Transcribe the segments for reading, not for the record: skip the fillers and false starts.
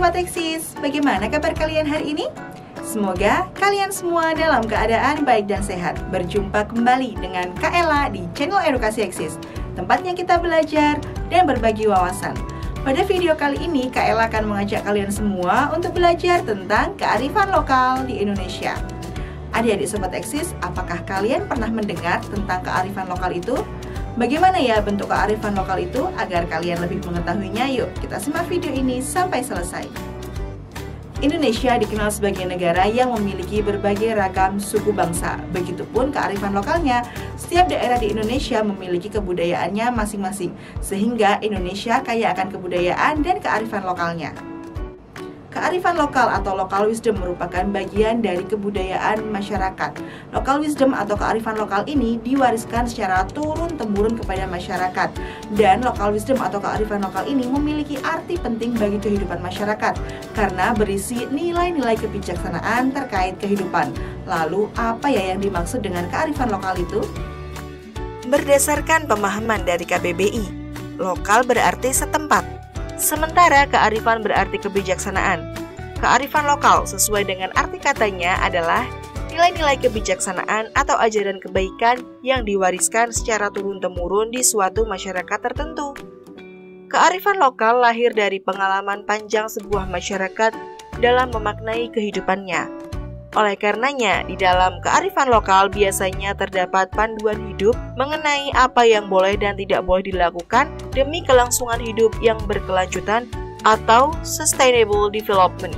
Sobat Eksis, bagaimana kabar kalian hari ini? Semoga kalian semua dalam keadaan baik dan sehat. Berjumpa kembali dengan Kak Ella di channel Edukasi Eksis, tempatnya kita belajar dan berbagi wawasan. Pada video kali ini, Kak Ella akan mengajak kalian semua untuk belajar tentang kearifan lokal di Indonesia. Adik-adik Sobat Eksis, apakah kalian pernah mendengar tentang kearifan lokal itu? Bagaimana ya bentuk kearifan lokal itu agar kalian lebih mengetahuinya? Yuk, kita simak video ini sampai selesai. Indonesia dikenal sebagai negara yang memiliki berbagai ragam suku bangsa. Begitupun kearifan lokalnya. Setiap daerah di Indonesia memiliki kebudayaannya masing-masing, sehingga Indonesia kaya akan kebudayaan dan kearifan lokalnya. Kearifan lokal atau local wisdom merupakan bagian dari kebudayaan masyarakat. Local wisdom atau kearifan lokal ini diwariskan secara turun-temurun kepada masyarakat. Dan local wisdom atau kearifan lokal ini memiliki arti penting bagi kehidupan masyarakat karena berisi nilai-nilai kebijaksanaan terkait kehidupan. Lalu, apa ya yang dimaksud dengan kearifan lokal itu? Berdasarkan pemahaman dari KBBI, lokal berarti setempat. Sementara kearifan berarti kebijaksanaan. Kearifan lokal sesuai dengan arti katanya adalah nilai-nilai kebijaksanaan atau ajaran kebaikan yang diwariskan secara turun-temurun di suatu masyarakat tertentu. Kearifan lokal lahir dari pengalaman panjang sebuah masyarakat dalam memaknai kehidupannya. Oleh karenanya, di dalam kearifan lokal biasanya terdapat panduan hidup mengenai apa yang boleh dan tidak boleh dilakukan demi kelangsungan hidup yang berkelanjutan atau sustainable development.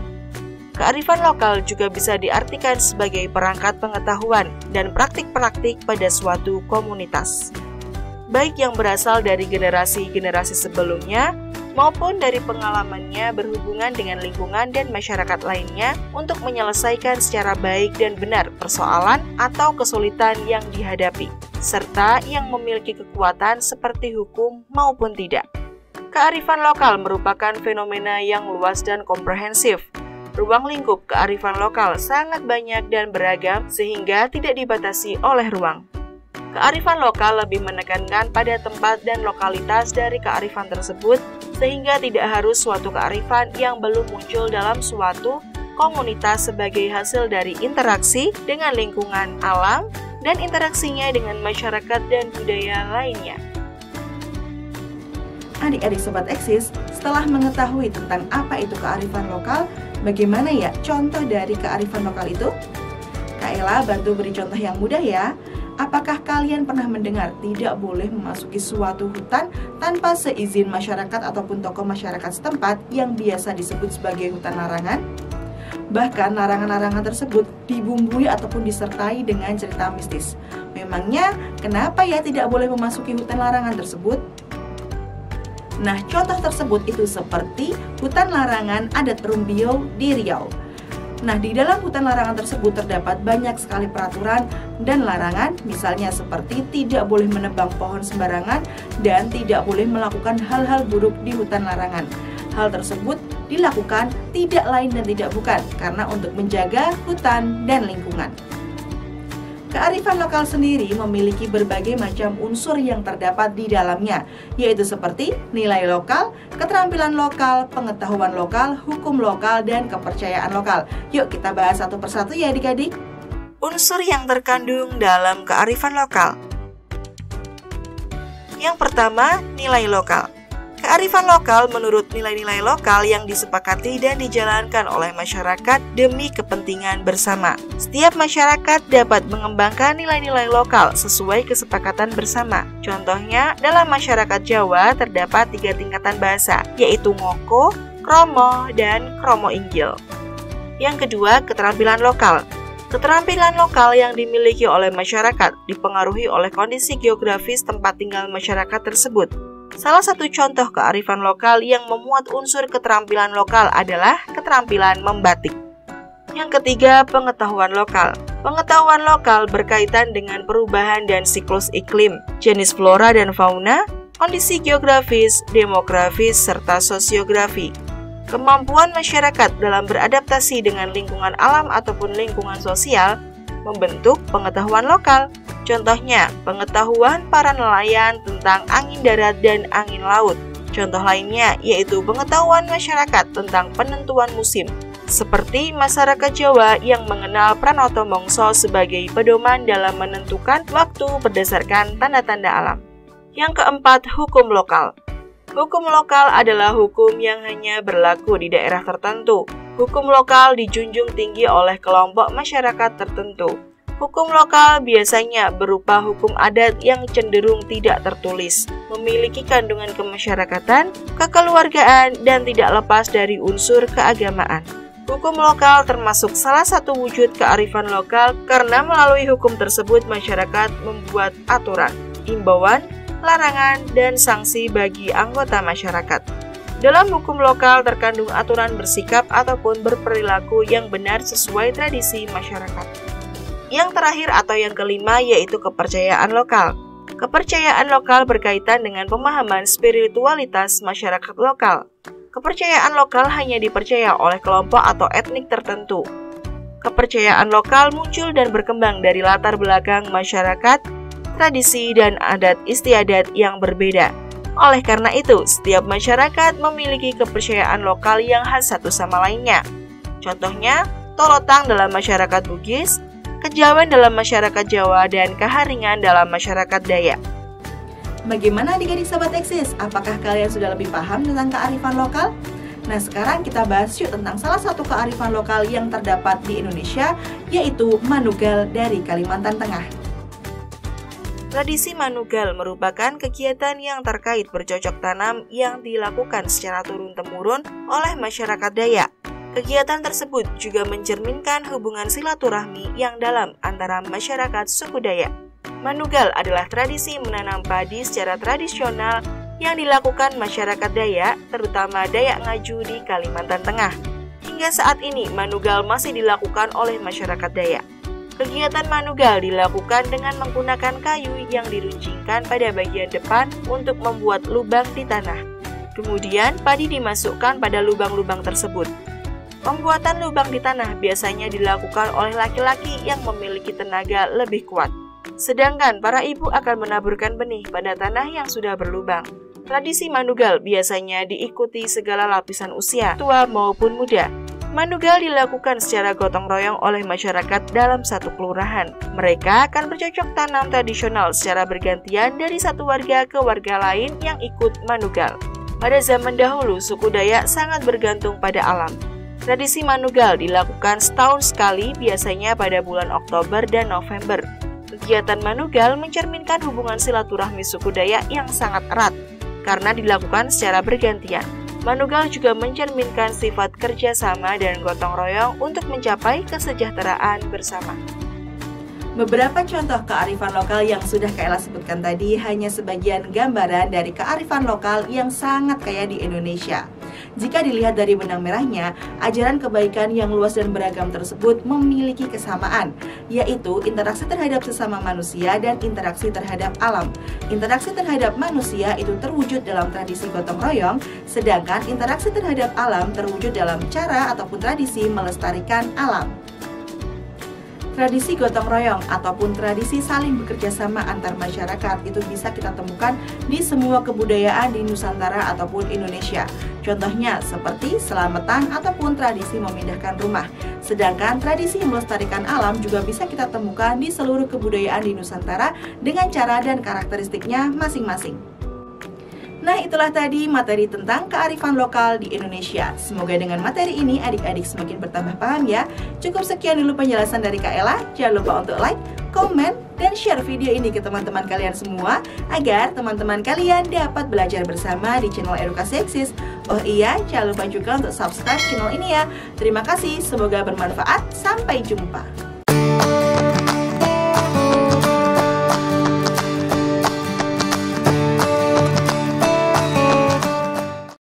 Kearifan lokal juga bisa diartikan sebagai perangkat pengetahuan dan praktik-praktik pada suatu komunitas, baik yang berasal dari generasi-generasi sebelumnya maupun dari pengalamannya berhubungan dengan lingkungan dan masyarakat lainnya untuk menyelesaikan secara baik dan benar persoalan atau kesulitan yang dihadapi, serta yang memiliki kekuatan seperti hukum maupun tidak. Kearifan lokal merupakan fenomena yang luas dan komprehensif. Ruang lingkup kearifan lokal sangat banyak dan beragam sehingga tidak dibatasi oleh ruang. Kearifan lokal lebih menekankan pada tempat dan lokalitas dari kearifan tersebut, sehingga tidak harus suatu kearifan yang belum muncul dalam suatu komunitas sebagai hasil dari interaksi dengan lingkungan alam dan interaksinya dengan masyarakat dan budaya lainnya. Adik-adik Sobat Eksis, setelah mengetahui tentang apa itu kearifan lokal, bagaimana ya contoh dari kearifan lokal itu? Kak Ella bantu beri contoh yang mudah ya. Apakah kalian pernah mendengar tidak boleh memasuki suatu hutan tanpa seizin masyarakat ataupun tokoh masyarakat setempat yang biasa disebut sebagai hutan larangan? Bahkan larangan-larangan tersebut dibumbui ataupun disertai dengan cerita mistis. Memangnya kenapa ya tidak boleh memasuki hutan larangan tersebut? Nah, contoh tersebut itu seperti hutan larangan adat Rumbio di Riau. Nah, di dalam hutan larangan tersebut terdapat banyak sekali peraturan dan larangan, misalnya seperti tidak boleh menebang pohon sembarangan dan tidak boleh melakukan hal-hal buruk di hutan larangan. Hal tersebut dilakukan tidak lain dan tidak bukan karena untuk menjaga hutan dan lingkungan. Kearifan lokal sendiri memiliki berbagai macam unsur yang terdapat di dalamnya, yaitu seperti nilai lokal, keterampilan lokal, pengetahuan lokal, hukum lokal, dan kepercayaan lokal. Yuk kita bahas satu persatu ya adik-adik. Unsur yang terkandung dalam kearifan lokal. Yang pertama, nilai lokal. Kearifan lokal menurut nilai-nilai lokal yang disepakati dan dijalankan oleh masyarakat demi kepentingan bersama. Setiap masyarakat dapat mengembangkan nilai-nilai lokal sesuai kesepakatan bersama. Contohnya, dalam masyarakat Jawa terdapat 3 tingkatan bahasa, yaitu Ngoko, Kromo, dan Kromo Inggil. Yang kedua, keterampilan lokal. Keterampilan lokal yang dimiliki oleh masyarakat dipengaruhi oleh kondisi geografis tempat tinggal masyarakat tersebut. Salah satu contoh kearifan lokal yang memuat unsur keterampilan lokal adalah keterampilan membatik. Yang ketiga, pengetahuan lokal. Pengetahuan lokal berkaitan dengan perubahan dan siklus iklim, jenis flora dan fauna, kondisi geografis, demografis, serta sosiografi. Kemampuan masyarakat dalam beradaptasi dengan lingkungan alam ataupun lingkungan sosial membentuk pengetahuan lokal. Contohnya, pengetahuan para nelayan tentang angin darat dan angin laut. Contoh lainnya yaitu pengetahuan masyarakat tentang penentuan musim, seperti masyarakat Jawa yang mengenal Pranoto Mongso sebagai pedoman dalam menentukan waktu berdasarkan tanda-tanda alam. Yang keempat, hukum lokal. Hukum lokal adalah hukum yang hanya berlaku di daerah tertentu. Hukum lokal dijunjung tinggi oleh kelompok masyarakat tertentu. Hukum lokal biasanya berupa hukum adat yang cenderung tidak tertulis, memiliki kandungan kemasyarakatan, kekeluargaan, dan tidak lepas dari unsur keagamaan. Hukum lokal termasuk salah satu wujud kearifan lokal karena melalui hukum tersebut masyarakat membuat aturan, imbauan, larangan, dan sanksi bagi anggota masyarakat. Dalam hukum lokal terkandung aturan bersikap ataupun berperilaku yang benar sesuai tradisi masyarakat. Yang terakhir atau yang kelima yaitu kepercayaan lokal. Kepercayaan lokal berkaitan dengan pemahaman spiritualitas masyarakat lokal. Kepercayaan lokal hanya dipercaya oleh kelompok atau etnik tertentu. Kepercayaan lokal muncul dan berkembang dari latar belakang masyarakat, tradisi, dan adat istiadat yang berbeda. Oleh karena itu, setiap masyarakat memiliki kepercayaan lokal yang khas satu sama lainnya. Contohnya, Tolotang dalam masyarakat Bugis, Kejawen dalam masyarakat Jawa, dan Kaharingan dalam masyarakat Dayak. Bagaimana adik-adik Sobat Eksis? Apakah kalian sudah lebih paham tentang kearifan lokal? Nah, sekarang kita bahas yuk tentang salah satu kearifan lokal yang terdapat di Indonesia, yaitu Manugal dari Kalimantan Tengah. Tradisi Manugal merupakan kegiatan yang terkait bercocok tanam yang dilakukan secara turun-temurun oleh masyarakat Dayak. Kegiatan tersebut juga mencerminkan hubungan silaturahmi yang dalam antara masyarakat suku Dayak. Manugal adalah tradisi menanam padi secara tradisional yang dilakukan masyarakat Dayak, terutama Dayak Ngaju di Kalimantan Tengah. Hingga saat ini, Manugal masih dilakukan oleh masyarakat Dayak. Kegiatan Manugal dilakukan dengan menggunakan kayu yang diruncingkan pada bagian depan untuk membuat lubang di tanah. Kemudian, padi dimasukkan pada lubang-lubang tersebut. Pembuatan lubang di tanah biasanya dilakukan oleh laki-laki yang memiliki tenaga lebih kuat. Sedangkan para ibu akan menaburkan benih pada tanah yang sudah berlubang. Tradisi Manugal biasanya diikuti segala lapisan usia, tua maupun muda. Manugal dilakukan secara gotong royong oleh masyarakat dalam satu kelurahan. Mereka akan bercocok tanam tradisional secara bergantian dari satu warga ke warga lain yang ikut Manugal. Pada zaman dahulu, suku Dayak sangat bergantung pada alam. Tradisi Manugal dilakukan setahun sekali, biasanya pada bulan Oktober dan November. Kegiatan Manugal mencerminkan hubungan silaturahmi suku Dayak yang sangat erat, karena dilakukan secara bergantian. Manugal juga mencerminkan sifat kerjasama dan gotong royong untuk mencapai kesejahteraan bersama. Beberapa contoh kearifan lokal yang sudah Kak Ella sebutkan tadi hanya sebagian gambaran dari kearifan lokal yang sangat kaya di Indonesia. Jika dilihat dari benang merahnya, ajaran kebaikan yang luas dan beragam tersebut memiliki kesamaan, yaitu interaksi terhadap sesama manusia dan interaksi terhadap alam. Interaksi terhadap manusia itu terwujud dalam tradisi gotong royong, sedangkan interaksi terhadap alam terwujud dalam cara ataupun tradisi melestarikan alam. Tradisi gotong royong ataupun tradisi saling bekerja sama antar masyarakat itu bisa kita temukan di semua kebudayaan di Nusantara ataupun Indonesia. Contohnya seperti selamatan ataupun tradisi memindahkan rumah. Sedangkan tradisi melestarikan alam juga bisa kita temukan di seluruh kebudayaan di Nusantara dengan cara dan karakteristiknya masing-masing. Nah, itulah tadi materi tentang kearifan lokal di Indonesia. Semoga dengan materi ini adik-adik semakin bertambah paham ya. Cukup sekian dulu penjelasan dari Kak Ella. Jangan lupa untuk like, komen, dan share video ini ke teman-teman kalian semua agar teman-teman kalian dapat belajar bersama di channel Edukasi Eksis. Oh iya, jangan lupa juga untuk subscribe channel ini ya. Terima kasih, semoga bermanfaat. Sampai jumpa.